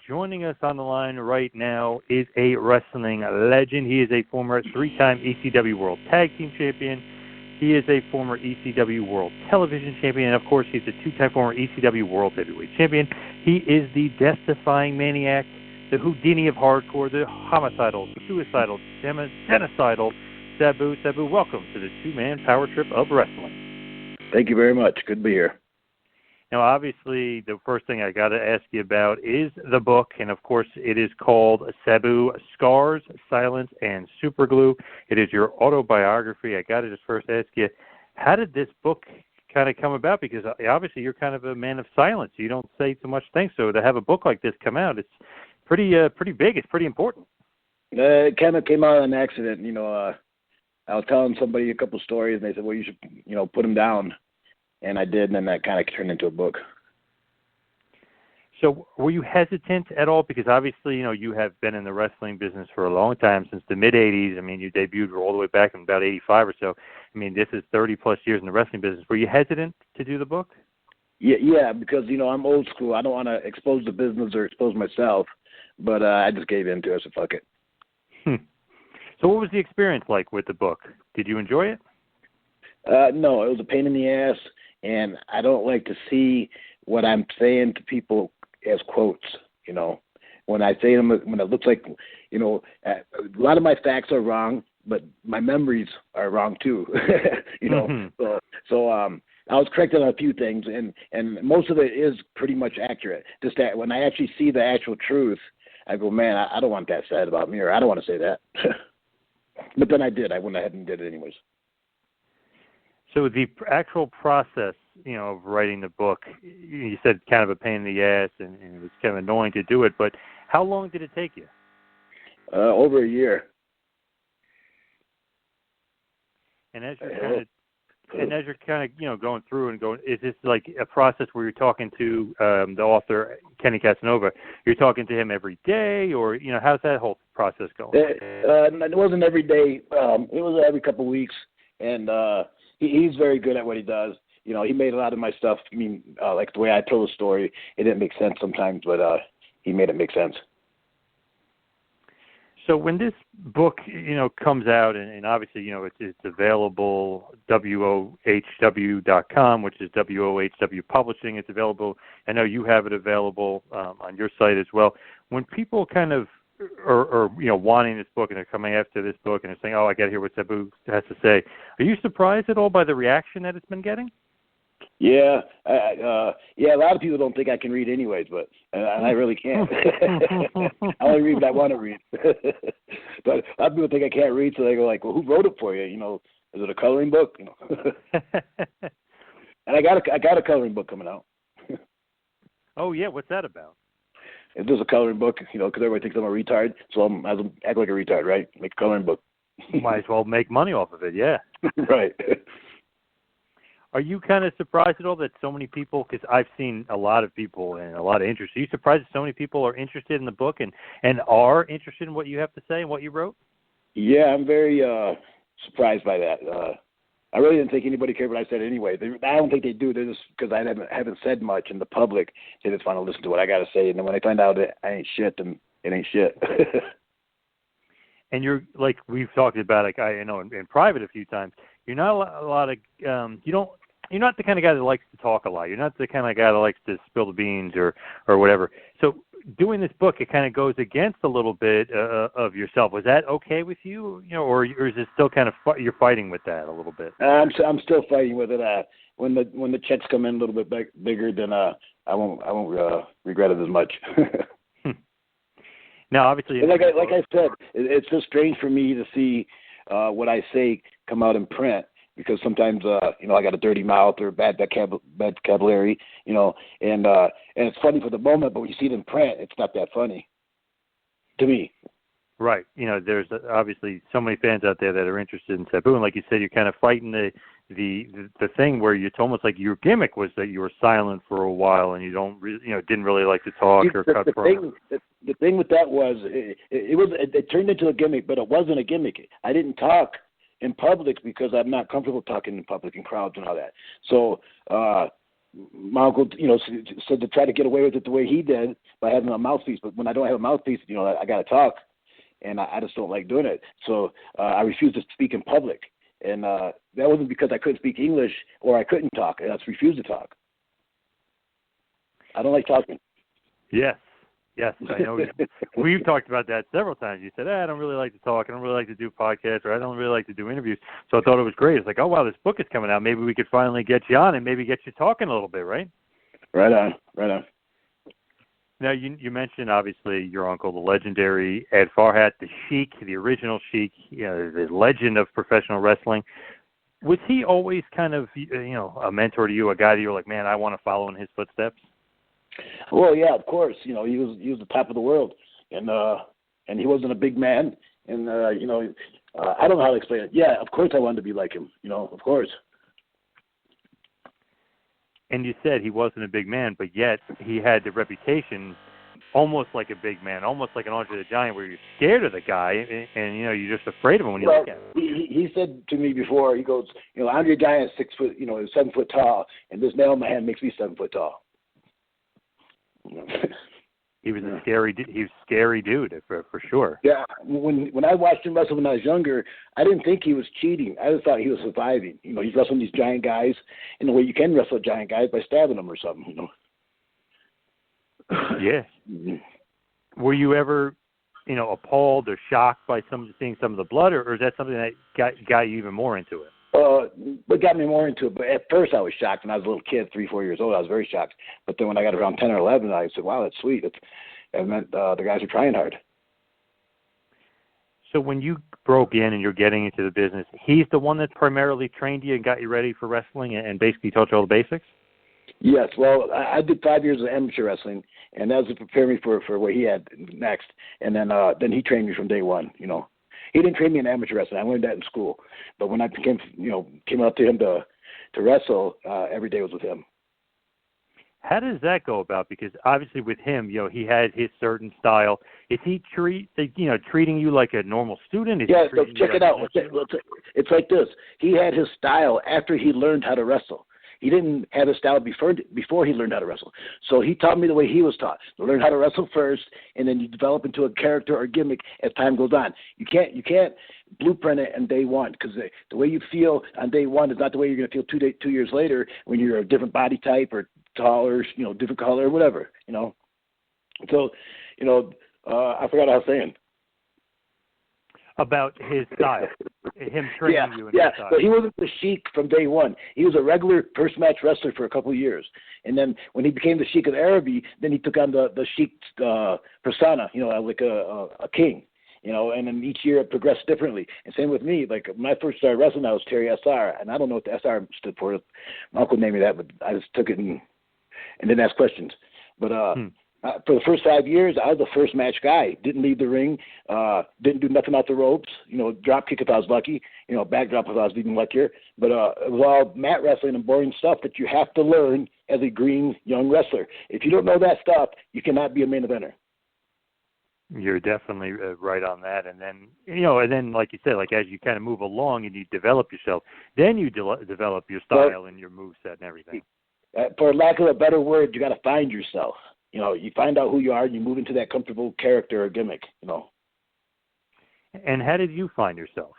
Joining us on the line right now is a wrestling legend. He is a former three-time ECW World Tag Team Champion. He is a former ECW World Television Champion. And, of course, he's a two-time former ECW World Heavyweight Champion. He is the death-defying maniac, the Houdini of hardcore, the homicidal, suicidal, genocidal Sabu. Sabu, welcome to the two-man power trip of wrestling. Thank you very much. Good to be here. Now, obviously, the first thing I got to ask you about is the book, and of course, it is called Sabu: Scars, Silence, and Superglue. It is your autobiography. I got to just first ask you, how did this book kind of come about? Because obviously, you're kind of a man of silence. You don't say too much things. So to have a book like this come out, it's pretty big. It's pretty important. It kind of came out of an accident. I was telling somebody a couple stories, and they said, "Well, you should, put them down." And I did, and then that kind of turned into a book. So were you hesitant at all? Because obviously, you have been in the wrestling business for a long time, since the mid-'80s. I mean, you debuted all the way back in about 85 or so. I mean, this is 30-plus years in the wrestling business. Were you hesitant to do the book? Yeah, because, I'm old school. I don't want to expose the business or expose myself, but I just gave in to it, so fuck it. So what was the experience like with the book? Did you enjoy it? No, it was a pain in the ass. And I don't like to see what I'm saying to people as quotes, When I say them, when it looks like, a lot of my facts are wrong, but my memories are wrong too, So I was corrected on a few things, and most of it is pretty much accurate. Just that when I actually see the actual truth, I go, man, I don't want that said about me, or I don't want to say that. But then I did. I went ahead and did it anyways. So the actual process, of writing the book, you said kind of a pain in the ass, and it was kind of annoying to do it, but how long did it take you? Over a year. And as you're kind of, going through and going, is this like a process where you're talking to the author, Kenny Casanova? You're talking to him every day, or, how's that whole process going? It wasn't every day. It was every couple of weeks, and he's very good at what he does. He made a lot of my stuff. I mean, like the way I told the story, it didn't make sense sometimes, but he made it make sense. So when this book, comes out, and obviously, it's available, WOHW.com, which is WOHW Publishing. It's available. I know you have it available on your site as well. When people kind of or wanting this book, and they're coming after this book, and they're saying, "Oh, I got to hear what Sabu has to say," are you surprised at all by the reaction that it's been getting? Yeah, a lot of people don't think I can read anyways, but I really can't. I only read what I want to read. But a lot of people think I can't read, so they go like, "Well, who wrote it for you? Is it a coloring book?" And I got a coloring book coming out. Oh yeah, what's that about? If there's a coloring book, because everybody thinks I'm a retard, so I act like a retard, right? Make a coloring book. Might as well make money off of it, yeah. Right. Are you kind of surprised at all that so many people, because I've seen a lot of people and a lot of interest, are you surprised that so many people are interested in the book and are interested in what you have to say and what you wrote? Yeah, I'm very surprised by that. I really didn't think anybody cared what I said anyway. I don't think they do. They're just because I haven't said much in the public. They just want to listen to what I got to say, and then when they find out that I ain't shit, then it ain't shit. And you're like we've talked about, like I know in private a few times. You're not a lot of You're not the kind of guy that likes to talk a lot. You're not the kind of guy that likes to spill the beans or whatever. So doing this book, it kind of goes against a little bit of yourself. Was that okay with you? Or is it still kind of you're fighting with that a little bit? I'm still fighting with it. When the checks come in a little bit bigger, then I won't regret it as much. Now, obviously, like I said, it's just strange for me to see what I say come out in print. Because sometimes, I got a dirty mouth or bad vocabulary, and it's funny for the moment, but when you see it in print, it's not that funny to me. Right. There's obviously so many fans out there that are interested in Sabu, and like you said, you're kind of fighting the thing where it's almost like your gimmick was that you were silent for a while and you didn't really like to talk or cut promos. The thing with that was it turned into a gimmick, but it wasn't a gimmick. I didn't talk in public because I'm not comfortable talking in public in crowds and all that. So my uncle, said to try to get away with it the way he did by having a mouthpiece. But when I don't have a mouthpiece, I got to talk, and I just don't like doing it. So I refused to speak in public. And that wasn't because I couldn't speak English or I couldn't talk. I just refused to talk. I don't like talking. Yes, I know. We've talked about that several times. You said, I don't really like to talk. I don't really like to do podcasts, or I don't really like to do interviews. So I thought it was great. It's like, oh, wow, this book is coming out. Maybe we could finally get you on and maybe get you talking a little bit, right? Right on. Now, you mentioned, obviously, your uncle, the legendary Ed Farhat, the Sheik, the original Sheik, the legend of professional wrestling. Was he always kind of, a mentor to you, a guy that you were like, man, I want to follow in his footsteps? Well, yeah, of course. He was the top of the world, and he wasn't a big man, and I don't know how to explain it. Yeah, of course I wanted to be like him. Of course. And you said he wasn't a big man, but yet he had the reputation almost like a big man, almost like an Andre the Giant, where you're scared of the guy, and you're just afraid of him when you look at him. He said to me before, he goes, Andre the Giant is 6 foot, is 7 foot tall, and this nail in my hand makes me 7 foot tall. He was a scary dude for sure. Yeah, when I watched him wrestle when I was younger, I didn't think he was cheating. I just thought he was surviving. He's wrestling these giant guys in the way you can wrestle giant guys by stabbing them or something. Yeah. Mm-hmm. Were you ever, appalled or shocked by seeing some of the blood, or is that something that got you even more into it? What got me more into it, but at first I was shocked when I was a little kid, 3-4 years old. I was very shocked. But then when I got around 10 or 11, I said, wow, that's sweet. It meant the guys are trying hard. So when you broke in and you're getting into the business, he's the one that primarily trained you and got you ready for wrestling and basically taught you all the basics? Yes. Well, I did 5 years of amateur wrestling, and that was to prepare me for what he had next. And then he trained me from day one, He didn't train me in amateur wrestling. I learned that in school. But when I came up to him to wrestle, every day was with him. How does that go about? Because obviously with him, he had his certain style. Is he treating you like a normal student? Yeah, so check it out. It's like this. He had his style after he learned how to wrestle. He didn't have his style before he learned how to wrestle. So he taught me the way he was taught. To learn how to wrestle first, and then you develop into a character or gimmick as time goes on. You can't blueprint it on day one, because the way you feel on day one is not the way you're going to feel 2 years later when you're a different body type or taller, different color or whatever, So, I forgot what I was saying. About his style, him training you in his style. But he wasn't the Sheik from day one. He was a regular first match wrestler for a couple of years, and then when he became the Sheik of Araby, then he took on the Sheik persona, like a king, And then each year it progressed differently. And same with me. Like when I first started wrestling, I was Terry SR, and I don't know what the SR stood for. My uncle named me that, but I just took it and didn't ask questions. But for the first 5 years, I was the first match guy. Didn't leave the ring. Didn't do nothing off the ropes. Drop kick if I was lucky. Backdrop if I was even luckier. But it was all mat wrestling and boring stuff that you have to learn as a green young wrestler. If you don't know that stuff, you cannot be a main eventer. You're definitely right on that. And then, like you said, like as you kind of move along and you develop yourself, then you develop your style and your moveset and everything. For lack of a better word, you got to find yourself. You find out who you are, and you move into that comfortable character or gimmick, And how did you find yourself?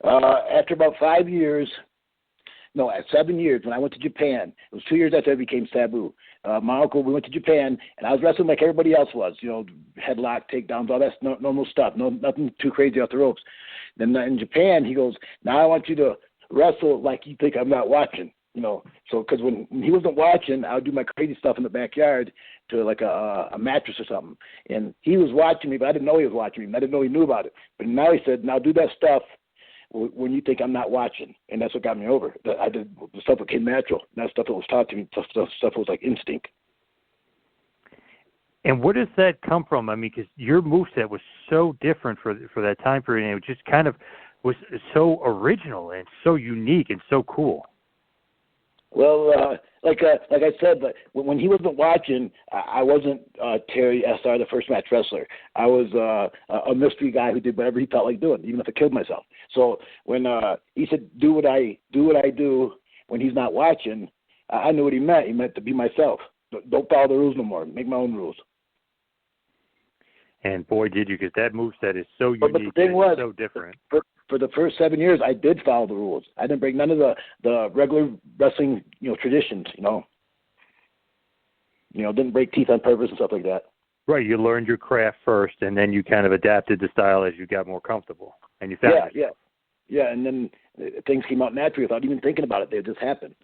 After about 7 years, when I went to Japan, it was 2 years after I became Sabu. My uncle, we went to Japan, and I was wrestling like everybody else was, headlock, takedowns, all that normal stuff, nothing too crazy off the ropes. Then in Japan, he goes, now I want you to wrestle like you think I'm not watching. So because when he wasn't watching, I would do my crazy stuff in the backyard to like a mattress or something. And he was watching me, but I didn't know he was watching me. I didn't know he knew about it. But now he said, now do that stuff when you think I'm not watching. And that's what got me over. I did the stuff that came natural, not stuff that was taught to me, stuff that was like instinct. And where does that come from? I mean, because your moveset was so different for that time period, and it just kind of was so original and so unique and so cool. Well, like I said, but when he wasn't watching, I wasn't Terry SR, the first match wrestler. I was a mystery guy who did whatever he felt like doing, even if I killed myself. So when he said, "Do what I do," when he's not watching, I knew what he meant. He meant to be myself. Don't follow the rules no more. Make my own rules. And boy, did you, because that moveset is so But unique the thing was, so different. For the first 7 years, I did follow the rules. I didn't break none of the regular wrestling, traditions, didn't break teeth on purpose and stuff like that. Right, you learned your craft first, and then you kind of adapted the style as you got more comfortable, and you found it. Yeah, and then things came out naturally without even thinking about it. They just happened,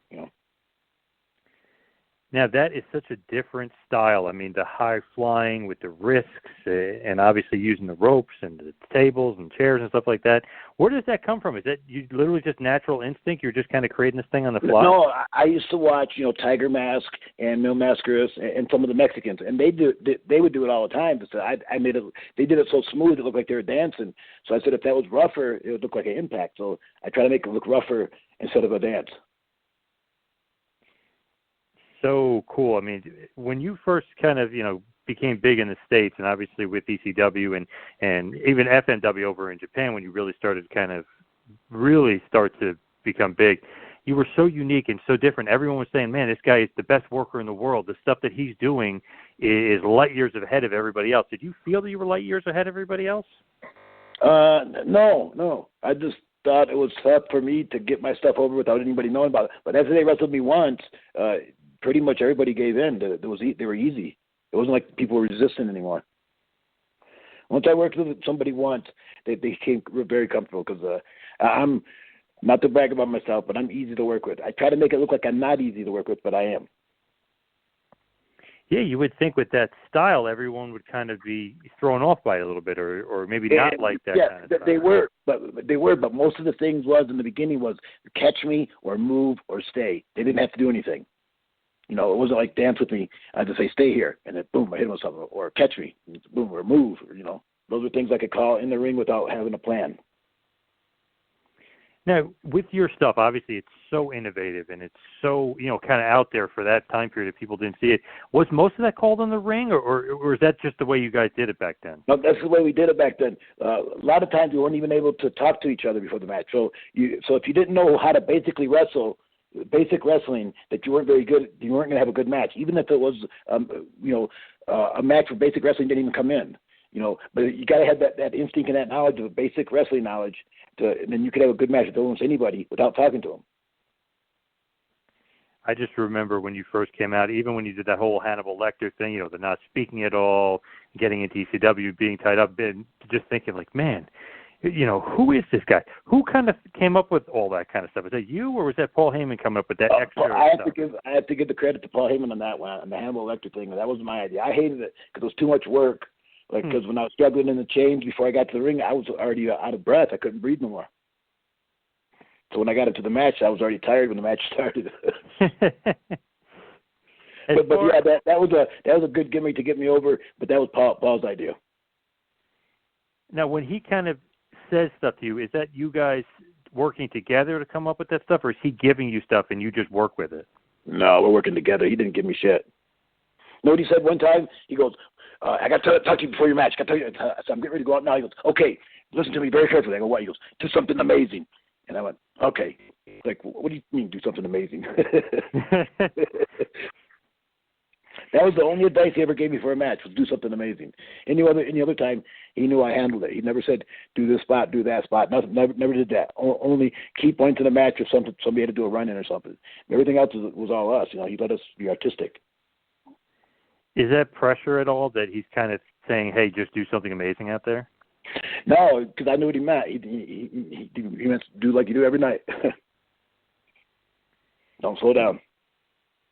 Now, that is such a different style. I mean, the high flying with the risks and obviously using the ropes and the tables and chairs and stuff like that. Where does that come from? Is that you literally just natural instinct? You're just kind of creating this thing on the fly? No, I used to watch, Tiger Mask and Mil Mascaras and some of the Mexicans, and they would do it all the time. So I made it. They did it so smooth it looked like they were dancing. So I said if that was rougher, it would look like an impact. So I try to make it look rougher instead of a dance. So cool. I mean, when you first kind of, became big in the States and obviously with ECW and even FNW over in Japan, when you really started kind of really start to become big, you were so unique and so different. Everyone was saying, man, this guy is the best worker in the world. The stuff that he's doing is light years ahead of everybody else. Did you feel that you were light years ahead of everybody else? No. I just thought it was tough for me to get my stuff over without anybody knowing about it. But after they wrestled me once, pretty much everybody gave in. They were easy. It wasn't like people were resisting anymore. Once I worked with somebody once, they became very comfortable because I'm not to brag about myself, but I'm easy to work with. I try to make it look like I'm not easy to work with, but I am. Yeah, you would think with that style, everyone would kind of be thrown off by it a little bit, or maybe not like that kind of style. They were, but most of the things in the beginning was catch me or move or stay. They didn't have to do anything. It wasn't like dance with me. I had to say, stay here, and then boom, I hit him with something, or catch me, boom, or move. Those are things I could call in the ring without having a plan. Now, with your stuff, obviously it's so innovative and it's so, kind of out there for that time period if people didn't see it. Was most of that called in the ring, or is that just the way you guys did it back then? No, that's the way we did it back then. A lot of times we weren't even able to talk to each other before the match. So if you didn't know how to basically wrestle, basic wrestling, that you weren't very good, you weren't going to have a good match. Even if it was, a match where basic wrestling didn't even come in, But you got to have that instinct and that knowledge of basic wrestling knowledge, and then you could have a good match with almost anybody without talking to them. I just remember when you first came out, even when you did that whole Hannibal Lecter thing, the not speaking at all, getting into ECW, being tied up, and just thinking like, man, who is this guy? Who kind of came up with all that kind of stuff? Is that you, or was that Paul Heyman coming up with that extra stuff? I have to give the credit to Paul Heyman on that one, on the Hannibal Lecter thing. That was my idea. I hated it because it was too much work. Because when I was struggling in the chains before I got to the ring, I was already out of breath. I couldn't breathe no more. So when I got into the match, I was already tired when the match started. but yeah, that was a good gimmick to get me over. But that was Paul's idea. Now, when he kind of says stuff to you, is that you guys working together to come up with that stuff, or is he giving you stuff and you just work with it? No, we're working together. He didn't give me shit. Know what he said one time? He goes, I got to talk to you before your match. So I'm getting ready to go out now. He goes, okay, listen to me very carefully. I go, what? He goes, do something amazing. And I went, okay. Like, what do you mean do something amazing? That was the only advice he ever gave me for a match, was do something amazing. Any other time, he knew I handled it. He never said, do this spot, do that spot. Nothing, never did that. Only key points in the match if somebody had to do a run-in or something. Everything else was all us. He let us be artistic. Is that pressure at all that he's kind of saying, hey, just do something amazing out there? No, because I knew what he meant. He meant to do like you do every night. Don't slow down.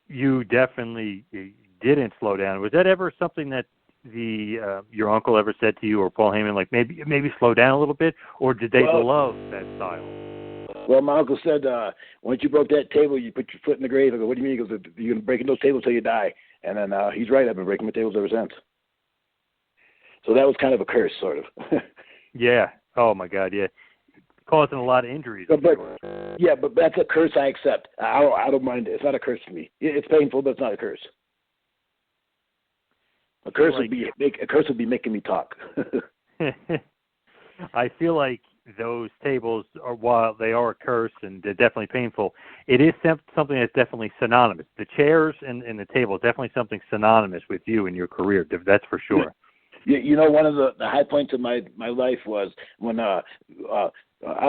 You definitely didn't slow down. Was that ever something that your uncle ever said to you, or Paul Heyman, like maybe slow down a little bit, or did they love that style? Well, my uncle said, once you broke that table, you put your foot in the grave. I go, what do you mean? He goes, you're going to break those tables till you die. And then he's right. I've been breaking my tables ever since. So that was kind of a curse, sort of. Yeah. Oh, my God, yeah. Causing a lot of injuries. But that's a curse I accept. I don't mind it. It's not a curse to me. It's painful, but it's not a curse. A curse would be making me talk. I feel like those tables are, while they are a curse and they're definitely painful, it is something that's definitely synonymous. The chairs and the table is definitely something synonymous with you and your career. That's for sure. You know, one of the high points of my life was when I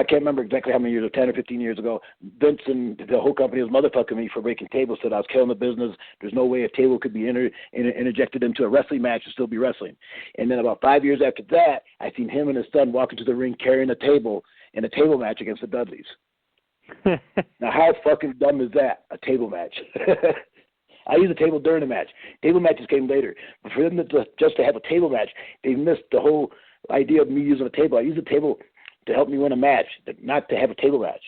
can't remember exactly how many years, 10 or 15 years ago, Vince and the whole company was motherfucking me for breaking tables, said I was killing the business. There's no way a table could be interjected into a wrestling match and still be wrestling. And then about 5 years after that, I seen him and his son walk into the ring carrying a table in a table match against the Dudleys. Now, how fucking dumb is that, a table match? I used a table during the match. Table matches came later. But for them just to have a table match, they missed the whole idea of me using a table. I used a table to help me win a match, not to have a table match.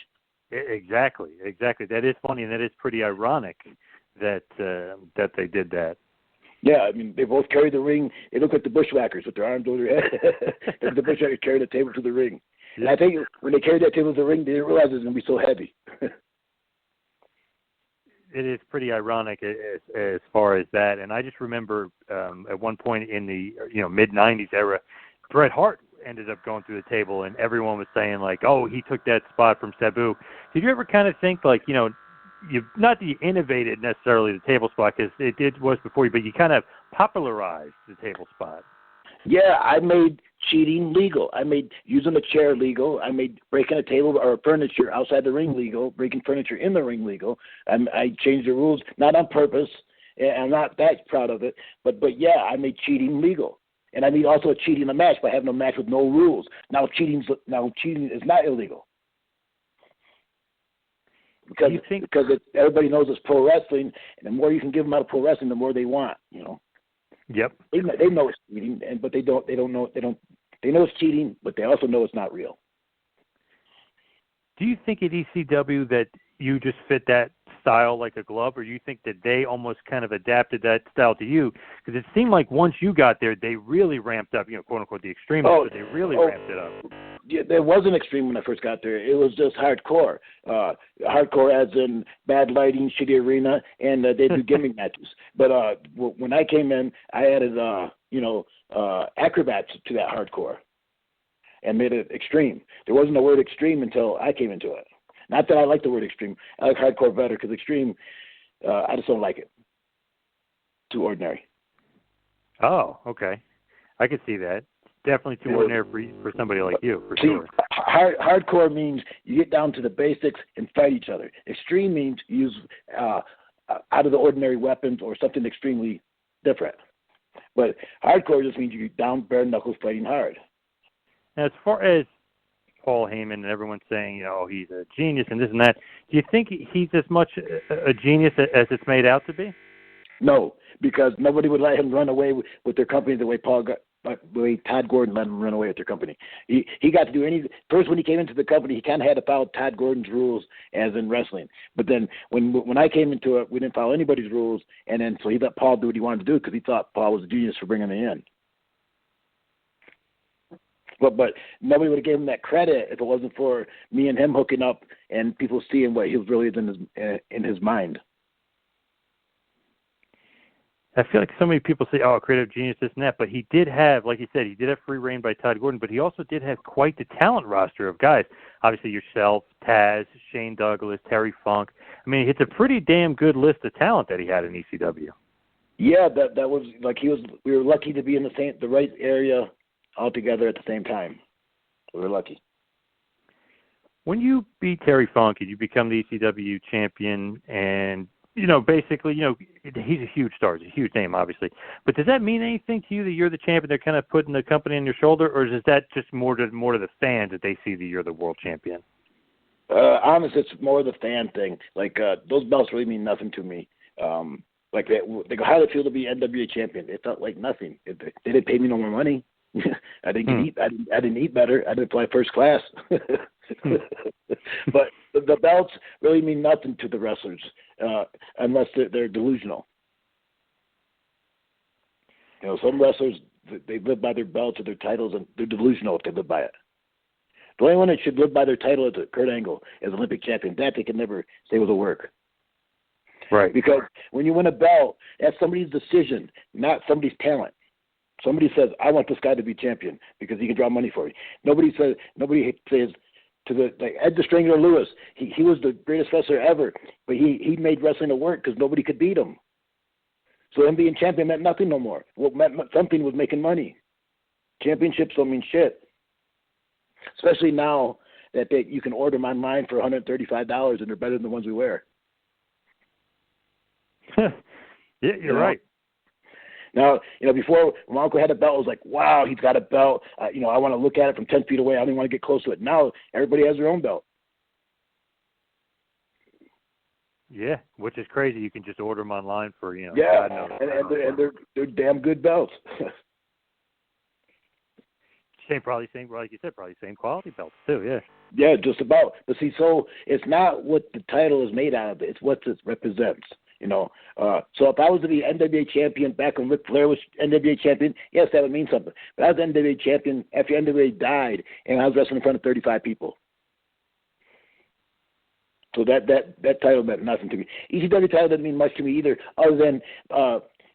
Exactly. That is funny, and that is pretty ironic that they did that. Yeah, I mean, they both carried the ring. They look like the bushwhackers with their arms over their head. The bushwhackers carried the table to the ring. Yeah. And I think when they carried that table to the ring, they didn't realize it was going to be so heavy. It is pretty ironic as far as that. And I just remember at one point in the mid-'90s era, Bret Hart ended up going through the table, and everyone was saying, like, oh, he took that spot from Sabu. Did you ever kind of think, like, you not that you innovated necessarily the table spot, because it was before you, but you kind of popularized the table spot? Yeah, I made cheating legal. I made using a chair legal. I made breaking a table or furniture outside the ring legal, breaking furniture in the ring legal. I changed the rules, not on purpose, and I'm not that proud of it, but yeah, I made cheating legal. And I made also cheating a match by having a match with no rules. Now cheating is not illegal. Because everybody knows it's pro wrestling, and the more you can give them out of pro wrestling, the more they want, Yep. They know it's cheating, but they know it's cheating, but they also know it's not real. Do you think at ECW that you just fit that style like a glove, or do you think that they almost kind of adapted that style to you? Because it seemed like once you got there, they really ramped up, quote unquote, the extreme, but they really ramped it up. Yeah, there wasn't extreme when I first got there. It was just hardcore. Hardcore as in bad lighting, shitty arena, and they do gimmick matches. But when I came in, I added, acrobats to that hardcore and made it extreme. There wasn't a word extreme until I came into it. Not that I like the word extreme. I like hardcore better because extreme, I just don't like it. Too ordinary. Oh, okay. I could see that. Definitely too ordinary for somebody like you, for sure. Hardcore means you get down to the basics and fight each other. Extreme means you use out of the ordinary weapons or something extremely different. But hardcore just means you get down bare knuckles fighting hard. Now, as far as Paul Heyman and everyone's saying, he's a genius and this and that, do you think he's as much a genius as it's made out to be? No, because nobody would let him run away with their company the way Todd Gordon let him run away with their company. He got to do anything. First, when he came into the company, he kind of had to follow Todd Gordon's rules as in wrestling. But then when I came into it, we didn't follow anybody's rules, and then so he let Paul do what he wanted to do because he thought Paul was a genius for bringing him in. But nobody would have given him that credit if it wasn't for me and him hooking up and people seeing what he was really in his mind. I feel like so many people say, creative genius, this and that, but he did have, like you said, he did have free reign by Todd Gordon, but he also did have quite the talent roster of guys. Obviously yourself, Taz, Shane Douglas, Terry Funk. I mean, it's a pretty damn good list of talent that he had in ECW. Yeah, that was like we were lucky to be in the right area all together at the same time. We were lucky. When you beat Terry Funk and you become the ECW champion, and basically, he's a huge star, he's a huge name, obviously. But does that mean anything to you that you're the champion? They're kind of putting the company on your shoulder, or is that just more to the fans that they see that you're the world champion? Honestly, it's more the fan thing. Like those belts really mean nothing to me. Like they go, how did it feel to be NWA champion? It felt like nothing. They didn't pay me no more money. I didn't eat. I didn't eat better. I didn't fly first class. But the belts really mean nothing to the wrestlers unless they're delusional. Some wrestlers, they live by their belts or their titles, and they're delusional if they live by it. The only one that should live by their title is Kurt Angle as Olympic champion. That they can never say was a work. Right. Because when you win a belt, that's somebody's decision, not somebody's talent. Somebody says, I want this guy to be champion because he can draw money for me. Nobody says to the like Ed the Strangler Lewis, he was the greatest wrestler ever, but he made wrestling to work because nobody could beat him. So him being champion meant nothing no more. What meant something was making money. Championships don't mean shit. Especially now that you can order them online for $135 and they're better than the ones we wear. Yeah, you're right. Now, before when my uncle had a belt, I was like, wow, he's got a belt. I want to look at it from 10 feet away. I don't even want to get close to it. Now, everybody has their own belt. Yeah, which is crazy. You can just order them online for, Yeah, God knows. and they're damn good belts. Like you said, probably same quality belts too, yeah. Yeah, just about. But see, so it's not what the title is made out of. It's what it represents. So if I was to be NWA champion back when Ric Flair was NWA champion, yes, that would mean something. But I was NWA champion after NWA died, and I was wrestling in front of 35 people. So that title meant nothing to me. ECW title didn't mean much to me either, other than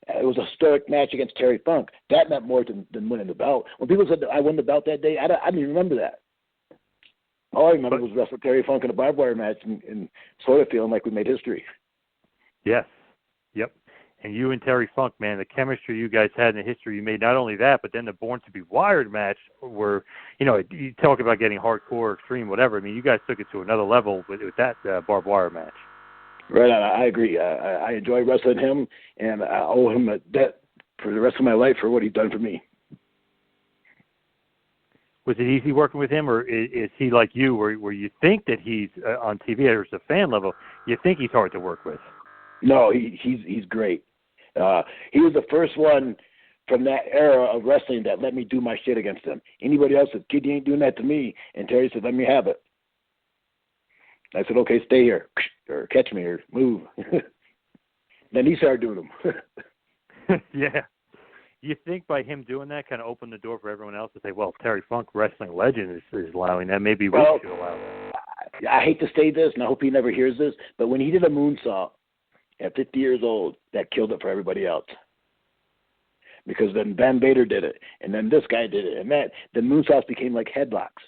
it was a historic match against Terry Funk. That meant more than winning the belt. When people said that I won the belt that day, I didn't even remember that. All I remember was wrestling Terry Funk in a barbed wire match and sort of feeling like we made history. Yes. Yep. And you and Terry Funk, man, the chemistry you guys had and the history you made, not only that, but then the Born to be Wired match where, you talk about getting hardcore, extreme, whatever. I mean, you guys took it to another level with that barbed wire match. Right, I agree. I enjoy wrestling him, and I owe him a debt for the rest of my life for what he's done for me. Was it easy working with him, or is he like you, where you think that he's on TV or as a fan level, you think he's hard to work with? No, he's great. He was the first one from that era of wrestling that let me do my shit against him. Anybody else said, "Kid, you ain't doing that to me," and Terry said, "Let me have it." I said, "Okay, stay here, or catch me, or move." Then he started doing them. Yeah. You think by him doing that kind of opened the door for everyone else to say, well, Terry Funk, wrestling legend, is allowing that. Maybe we should allow that. I hate to say this, and I hope he never hears this, but when he did a moonsault at 50 years old, that killed it for everybody else. Because then Van Vader did it, and then this guy did it, and the moonsaults became like headlocks.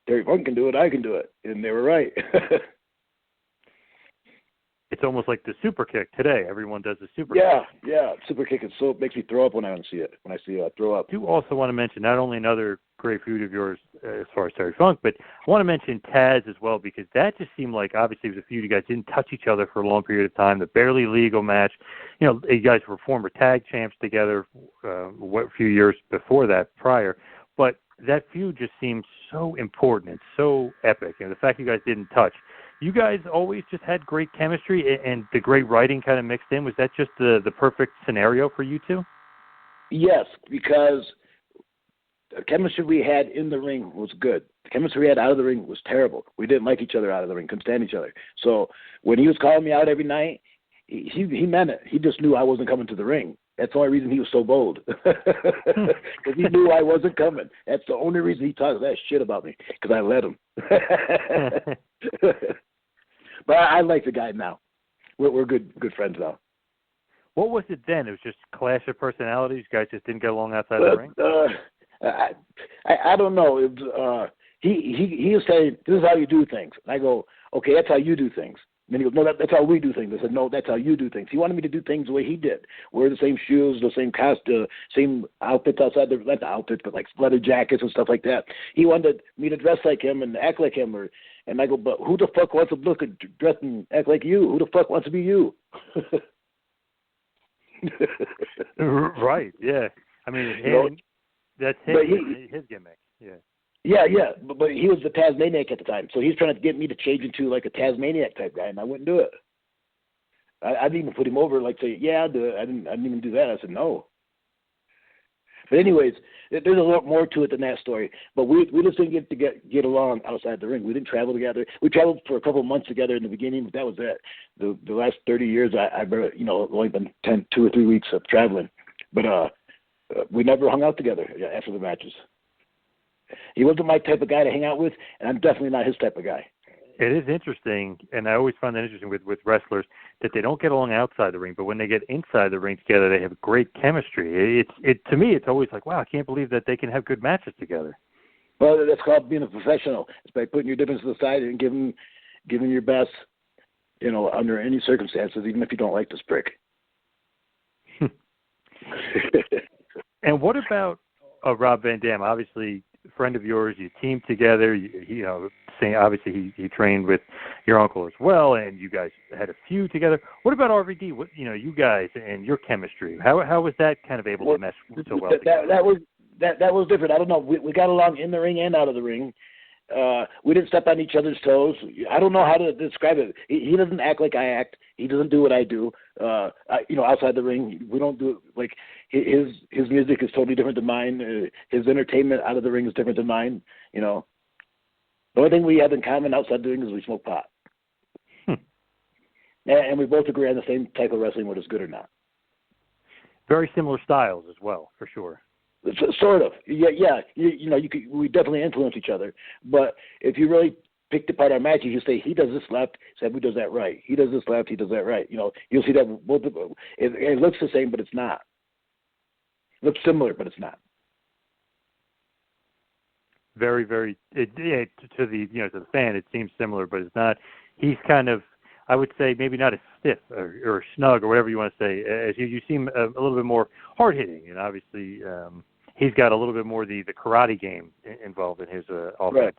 Terry Funk can do it, I can do it. And they were right. It's almost like the super kick today. Everyone does the super kick. Yeah. Super kick makes me throw up when I see it. When I see it, I throw up. I do also want to mention not only another great feud of yours as far as Terry Funk, but I want to mention Taz as well, because that just seemed like, obviously, it was a feud. You guys didn't touch each other for a long period of time. The barely legal match. You guys were former tag champs together a few years before that, prior. But that feud just seemed so important and so epic. And the fact you guys didn't touch. You guys always just had great chemistry, and the great writing kind of mixed in. Was that just the perfect scenario for you two? Yes, because the chemistry we had in the ring was good. The chemistry we had out of the ring was terrible. We didn't like each other out of the ring, couldn't stand each other. So when he was calling me out every night, he meant it. He just knew I wasn't coming to the ring. That's the only reason he was so bold, because he knew I wasn't coming. That's the only reason he talks that shit about me, because I let him. But I like the guy now. We're good friends now. What was it then? It was just clash of personalities. You guys just didn't get along outside the ring. I don't know. It was, he was saying, "This is how you do things." And I go, "Okay, that's how you do things." And then he goes, "No, that's how we do things." I said, "No, that's how you do things." He wanted me to do things the way he did. Wear the same shoes, the same costume, same outfits outside not the outfits, but like leather jackets and stuff like that. He wanted me to dress like him and act like him, and I go, "But who the fuck wants to look and dress and act like you? Who the fuck wants to be you?" Right, yeah. I mean, that's his gimmick, yeah. Yeah, but he was the Tasmaniac at the time, so he's trying to get me to change into like a Tasmaniac type guy, and I wouldn't do it. I didn't even put him over, like say, "Yeah, I'll do it." I didn't even do that. I said no. But anyways, there's a lot more to it than that story. But we just didn't get along outside the ring. We didn't travel together. We traveled for a couple of months together in the beginning, but that was it. The last 30 years, I've only been 2 or 3 weeks of traveling. But we never hung out together after the matches. He wasn't my type of guy to hang out with, and I'm definitely not his type of guy. It is interesting, and I always find that interesting with wrestlers that they don't get along outside the ring, but when they get inside the ring together, they have great chemistry. To me, it's always like, wow, I can't believe that they can have good matches together. Well, that's called being a professional. It's by putting your differences aside and giving your best, under any circumstances, even if you don't like this prick. And what about Rob Van Dam? Obviously, a friend of yours. You teamed together. Obviously he trained with your uncle as well, and you guys had a feud together. What about RVD? What you guys and your chemistry? How was that kind of able to mesh so well together? That was different. I don't know. We got along in the ring and out of the ring. We didn't step on each other's toes. I don't know how to describe it. He doesn't act like I act. He doesn't do what I do. Outside the ring, we don't do it. Like his music is totally different than mine. His entertainment out of the ring is different than mine. The only thing we have in common outside the ring is we smoke pot. And we both agree on the same type of wrestling, whether it's good or not. Very similar styles as well, for sure. Sort of, yeah. We definitely influence each other. But if you really picked apart our matches, you say he does this left, Sabu does that right. He does this left, he does that right. You'll see that both. It looks the same, but it's not. It looks similar, but it's not. Very, very. To the fan, it seems similar, but it's not. He's kind of, I would say, maybe not as stiff or snug or whatever you want to say. As you seem a little bit more hard hitting, and obviously he's got a little bit more the karate game involved in his offense. Right.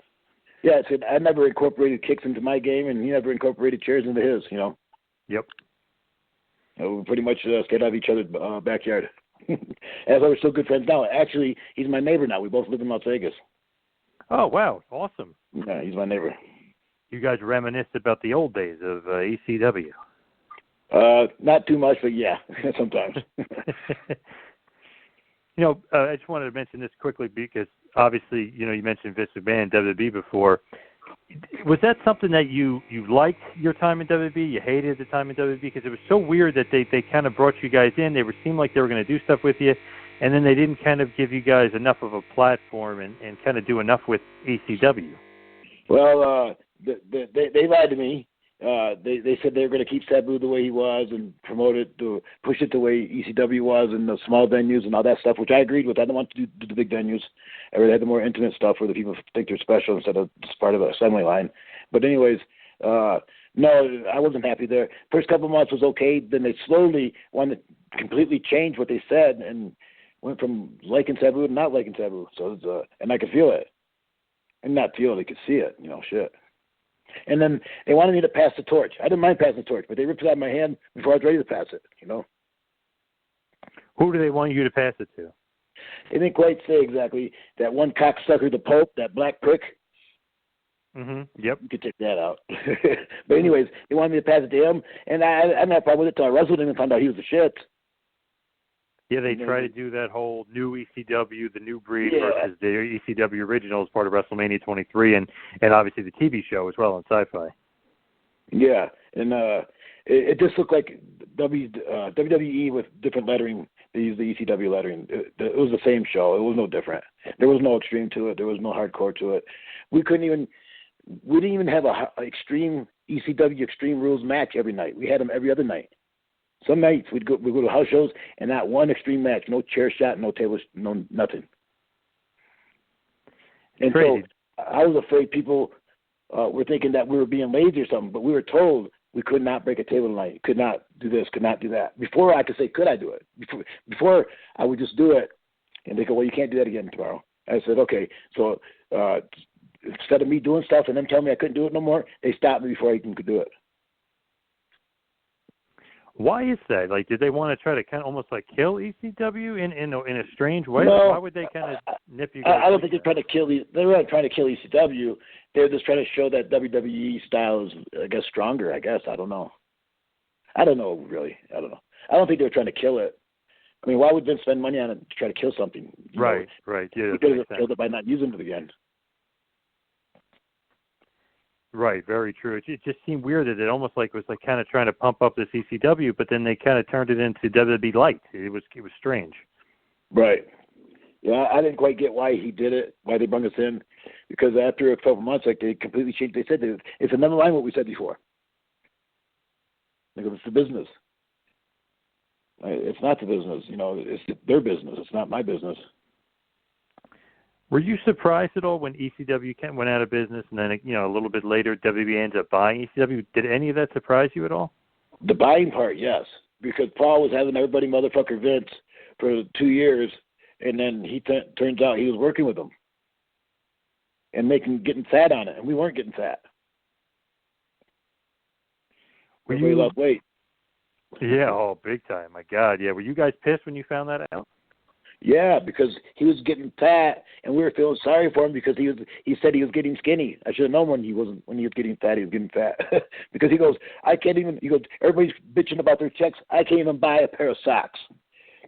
Yeah, I never incorporated kicks into my game, and he never incorporated chairs into his. Yep. We pretty much stayed out of each other's backyard. As we're still good friends now. Actually, he's my neighbor now. We both live in Las Vegas. Oh wow, awesome. Yeah, he's my neighbor. You guys reminisce about the old days of ECW. Not too much, but yeah, sometimes. I just wanted to mention this quickly because obviously, you mentioned Vince McMahon, WWE before. Was that something that you liked your time in WWE? You hated the time in WWE because it was so weird that they kind of brought you guys in. They seemed like they were going to do stuff with you, and then they didn't kind of give you guys enough of a platform and kind of do enough with ECW. Well, they lied to me. They said they were going to keep Sabu the way he was and push it the way ECW was and the small venues and all that stuff, which I agreed with. I don't want to do the big venues. I really had the more intimate stuff where the people think they're special instead of just part of an assembly line. But anyways, no, I wasn't happy there. First couple of months was okay. Then they slowly wanted to completely change what they said and went from liking Sabu to not liking Sabu. So it was, and I could feel it. And not feel it, I could see it, shit. And then they wanted me to pass the torch. I didn't mind passing the torch, but they ripped it out of my hand before I was ready to pass it, Who do they want you to pass it to? They didn't quite say exactly. That one cocksucker, the Pope, that black prick. Mm-hmm. Yep. You could take that out. But anyways, they wanted me to pass it to him, and I didn't have a problem with it until I wrestled him and found out he was the shit. Yeah, they try to do that whole new ECW, the new breed versus the ECW original as part of WrestleMania 23, and obviously the TV show as well on Sci-Fi. Yeah, and it just looked like WWE with different lettering. They used the ECW lettering. It was the same show. It was no different. There was no extreme to it. There was no hardcore to it. We didn't even have a extreme ECW Extreme Rules match every night. We had them every other night. Some nights we'd go to house shows and not one extreme match, no chair shot, no table, no nothing. And so I was afraid people were thinking that we were being lazy or something, but we were told we could not break a table tonight, could not do this, could not do that. Before I could say, could I do it? Before I would just do it, and they go, well, you can't do that again tomorrow. I said, okay. So instead of me doing stuff and them telling me I couldn't do it no more, they stopped me before I even could do it. Why is that? Like, did they want to try to kind of almost like kill ECW in a strange way? No, why would they kind of nip you guys? I don't think they're trying to kill they weren't trying to kill ECW. They're just trying to show that WWE style is, I guess, stronger. I guess I don't know. Really. I don't know. I don't think they were trying to kill it. I mean, why would Vince spend money on it to try to kill something? Right. Yeah, he could have killed it by not using it again. Right, very true. It just seemed weird that it almost like was like kind of trying to pump up this ECW, but then they kind of turned it into WWE Light. It was strange. Right. Yeah, I didn't quite get why he did it, why they brought us in. because after a couple months, like they completely changed. They said that it's another line what we said before. Like it's the business. It's not the business, it's their business. It's not my business. Were you surprised at all when ECW went out of business and then, a little bit later WWE ended up buying ECW? Did any of that surprise you at all? The buying part, yes, because Paul was having everybody motherfucker Vince for 2 years, and then he turns out he was working with them and getting fat on it, and we weren't getting fat. Everybody lost weight. Yeah, big time. My God, yeah. Were you guys pissed when you found that out? Yeah, because he was getting fat, and we were feeling sorry for him because he said he was getting skinny. I should have known when he was getting fat, he was getting fat. Because he goes, everybody's bitching about their checks. I can't even buy a pair of socks.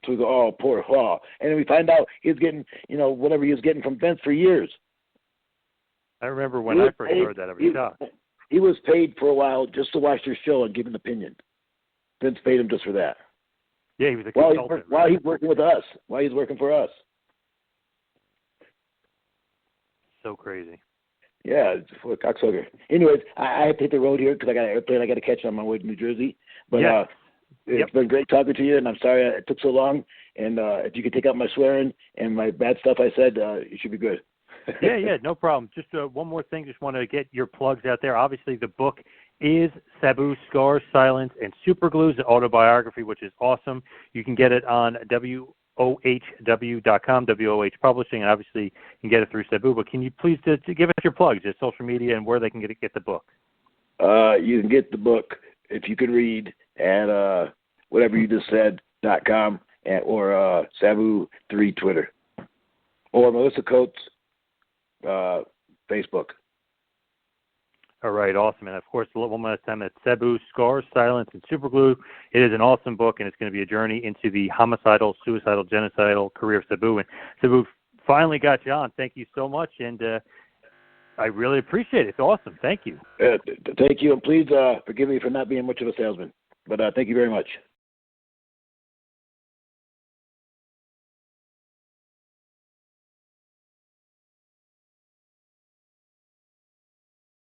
So we go, oh, poor Paul. And then we find out he was getting, whatever he was getting from Vince for years. I remember when I first heard that, I was shocked. He was paid for a while just to watch their show and give an opinion. Vince paid him just for that. Yeah, he was a consultant. While he's working with us. While he's working for us. So crazy. Yeah, it's a cocksucker. Anyways, I have to hit the road here because I got an airplane I got to catch on my way to New Jersey. But it's been great talking to you, and I'm sorry it took so long. And if you could take out my swearing and my bad stuff I said, it should be good. Yeah, no problem. Just one more thing. Just want to get your plugs out there. Obviously, the book is Sabu, Scars, Silence, and Superglues, an autobiography, which is awesome. You can get it on WOHW.com, WOH Publishing, and obviously you can get it through Sabu. But can you please to give us your plugs, your social media, and where they can get the book? You can get the book, if you can read, at whatever you just said.com or Sabu3 Twitter. Or Melissa Coates, Facebook. All right, awesome. And, of course, one last time, that's Sabu, Scars, Silence, and Superglue. It is an awesome book, and it's going to be a journey into the homicidal, suicidal, genocidal career of Sabu. And Sabu finally got you on. Thank you so much, and I really appreciate it. It's awesome. Thank you. Thank you, and please forgive me for not being much of a salesman. But thank you very much.